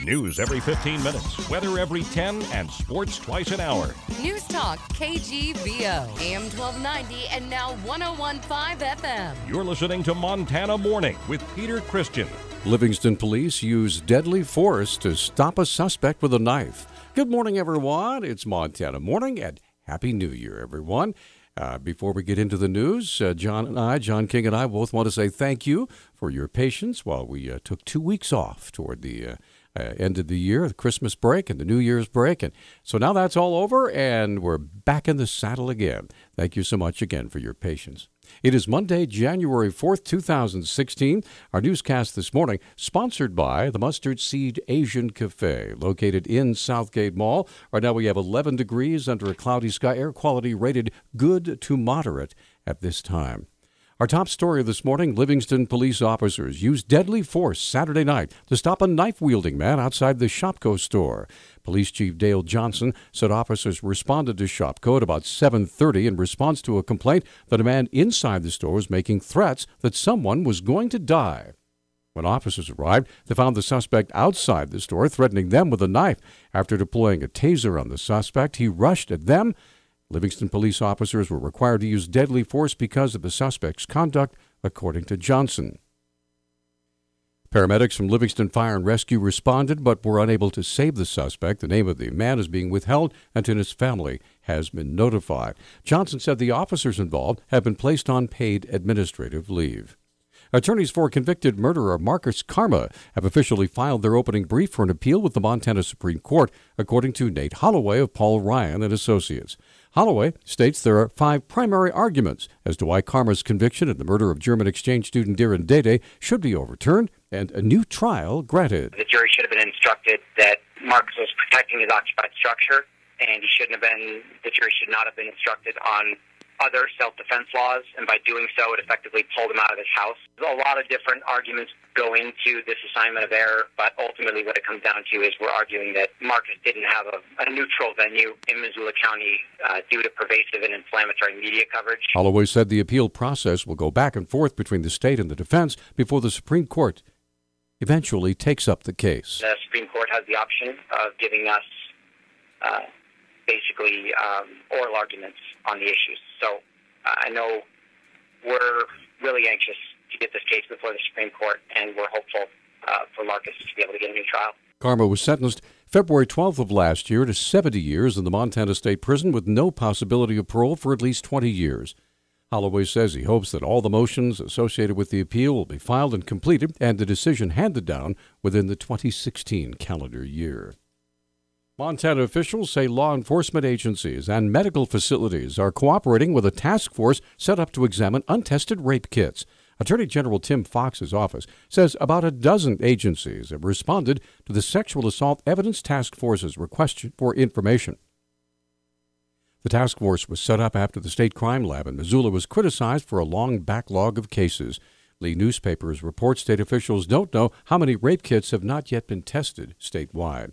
News every 15 minutes, weather every 10, and sports twice an hour. Newstalk, KGVO, AM 1290 and now 101.5 FM. You're listening to Montana Morning with Peter Christian. Livingston police use deadly force to stop a suspect with a knife. Good morning, everyone. It's Montana Morning, and Happy New Year, everyone. Before we get into the news, John King and I both want to say thank you for your patience while we took 2 weeks off toward the end of the year, the Christmas break and the New Year's break. And so now that's all over, and we're back in the saddle again. Thank you so much again for your patience. It is Monday, January 4th, 2016. Our newscast this morning sponsored by the Mustard Seed Asian Cafe, located in Southgate Mall. Right now we have 11 degrees under a cloudy sky, air quality rated good to moderate at this time. Our top story this morning, Livingston police officers used deadly force Saturday night to stop a knife-wielding man outside the Shopko store. Police Chief Dale Johnson said officers responded to Shopko at about 7:30 in response to a complaint that a man inside the store was making threats that someone was going to die. When officers arrived, they found the suspect outside the store threatening them with a knife. After deploying a taser on the suspect, he rushed at them. Livingston police officers were required to use deadly force because of the suspect's conduct, according to Johnson. Paramedics from Livingston Fire and Rescue responded but were unable to save the suspect. The name of the man is being withheld until his family has been notified. Johnson said the officers involved have been placed on paid administrative leave. Attorneys for convicted murderer Marcus Karma have officially filed their opening brief for an appeal with the Montana Supreme Court, according to Nate Holloway of Paul Ryan and Associates. Holloway states there are 5 primary arguments as to why Karma's conviction in the murder of German exchange student Darren Dede should be overturned and a new trial granted. The jury should have been instructed that Marcus was protecting his occupied structure, and the jury should not have been instructed on other self-defense laws, and by doing so, it effectively pulled him out of his house. There's a lot of different arguments go into this assignment of error, but ultimately what it comes down to is we're arguing that Marcus didn't have a neutral venue in Missoula County due to pervasive and inflammatory media coverage. Holloway said the appeal process will go back and forth between the state and the defense before the Supreme Court eventually takes up the case. The Supreme Court has the option of giving us basically oral arguments on the issues. So I know we're really anxious to get this case before the Supreme Court, and we're hopeful for Marcus to be able to get a new trial. Karma was sentenced February 12th of last year to 70 years in the Montana State Prison with no possibility of parole for at least 20 years. Holloway says he hopes that all the motions associated with the appeal will be filed and completed and the decision handed down within the 2016 calendar year. Montana officials say law enforcement agencies and medical facilities are cooperating with a task force set up to examine untested rape kits. Attorney General Tim Fox's office says about a dozen agencies have responded to the Sexual Assault Evidence Task Force's request for information. The task force was set up after the state crime lab in Missoula was criticized for a long backlog of cases. Lee newspapers report state officials don't know how many rape kits have not yet been tested statewide.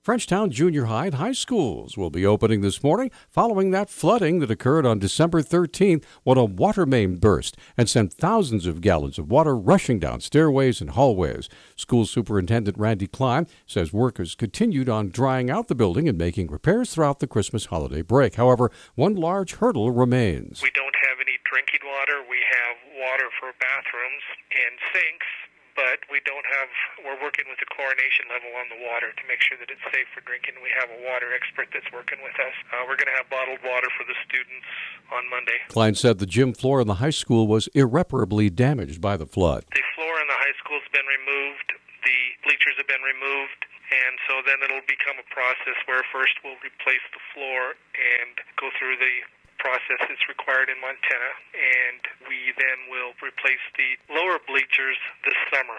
Frenchtown junior high and high schools will be opening this morning following that flooding that occurred on December 13th when a water main burst and sent thousands of gallons of water rushing down stairways and hallways. School Superintendent Randy Klein says workers continued on drying out the building and making repairs throughout the Christmas holiday break. However, one large hurdle remains. We don't have any drinking water. We have water for bathrooms and sinks. But we're working with the chlorination level on the water to make sure that it's safe for drinking. We have a water expert that's working with us. We're going to have bottled water for the students on Monday. Klein said the gym floor in the high school was irreparably damaged by the flood. The floor in the high school has been removed. The bleachers have been removed. And so then it'll become a process where first we'll replace the floor and go through the process that's required in Montana, and we then will replace the lower bleachers this summer.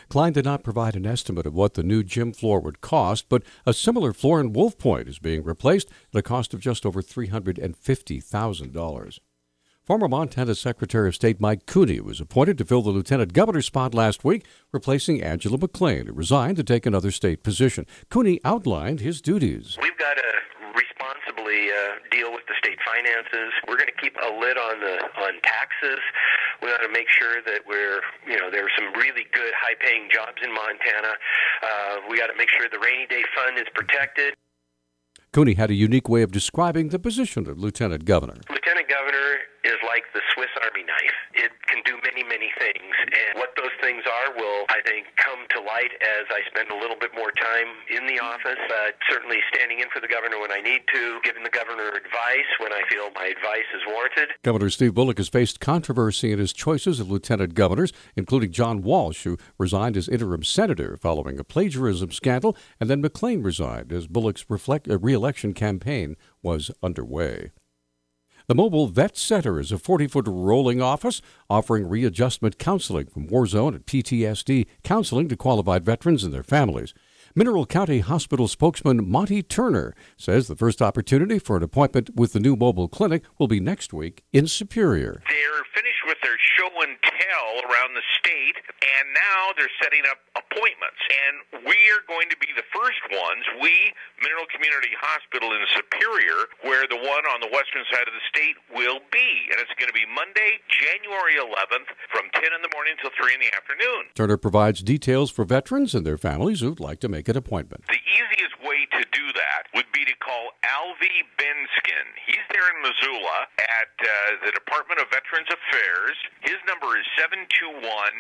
Klein did not provide an estimate of what the new gym floor would cost, but a similar floor in Wolf Point is being replaced at a cost of just over $350,000. Former Montana Secretary of State Mike Cooney was appointed to fill the lieutenant governor spot last week, replacing Angela McLean, who resigned to take another state position. Cooney outlined his duties. We've got to responsibly deal with the state finances. We're going to keep a lid on taxes. We ought to make sure that there are some really good high-paying jobs in Montana. We got to make sure the rainy day fund is protected. Cooney had a unique way of describing the position of Lieutenant Governor. Lieutenant Governor is like the Swiss Army knife. It can do many, many things. And what those things are will, I think, come to light as I spend a little bit more time in the office. Certainly standing in for the governor when I need to, giving the governor advice when I feel my advice is warranted. Governor Steve Bullock has faced controversy in his choices of lieutenant governors, including John Walsh, who resigned as interim senator following a plagiarism scandal, and then McLean resigned as Bullock's re-election campaign was underway. The Mobile Vet Center is a 40-foot rolling office offering readjustment counseling from war zone and PTSD counseling to qualified veterans and their families. Mineral County Hospital spokesman Monty Turner says the first opportunity for an appointment with the new mobile clinic will be next week in Superior. They're finished with their show and tell around the state, and now they're setting up appointments. And we are going to be the first ones, Mineral Community Hospital in Superior, where the one on the western side of the state will be. And it's going to be Monday, January 11th, from 10 in the morning till 3 in the afternoon. Turner provides details for veterans and their families who'd like to make an appointment. The easiest way to do that would be to call Alvy Benskin. He's there in Missoula at the Department of Veterans Affairs. His number is 721-4918,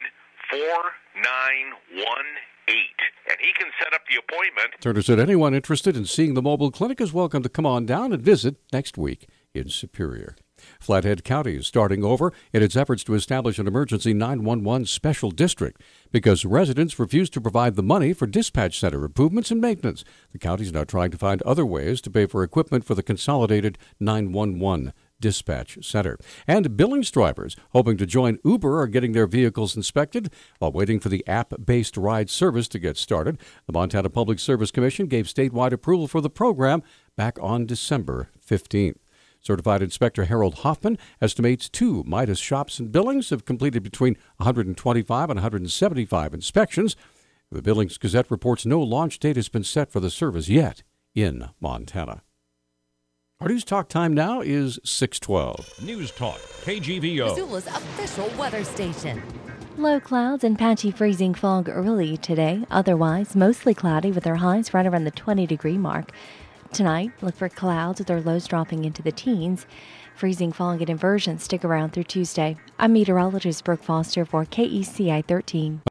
and he can set up the appointment. Turner said anyone interested in seeing the mobile clinic is welcome to come on down and visit next week in Superior. Flathead County is starting over in its efforts to establish an emergency 911 special district because residents refuse to provide the money for dispatch center improvements and maintenance. The county is now trying to find other ways to pay for equipment for the consolidated 911 dispatch center. And Billings drivers hoping to join Uber are getting their vehicles inspected while waiting for the app-based ride service to get started. The Montana Public Service Commission gave statewide approval for the program back on December 15th. Certified Inspector Harold Hoffman estimates 2 Midas shops in Billings have completed between 125 and 175 inspections. The Billings Gazette reports no launch date has been set for the service yet in Montana. Our News Talk time now is 6:12. News Talk, KGVO. Missoula's official weather station. Low clouds and patchy freezing fog early today. Otherwise, mostly cloudy with our highs right around the 20-degree mark. Tonight, look for clouds with our lows dropping into the teens. Freezing fog and inversions stick around through Tuesday. I'm meteorologist Brooke Foster for KECI 13.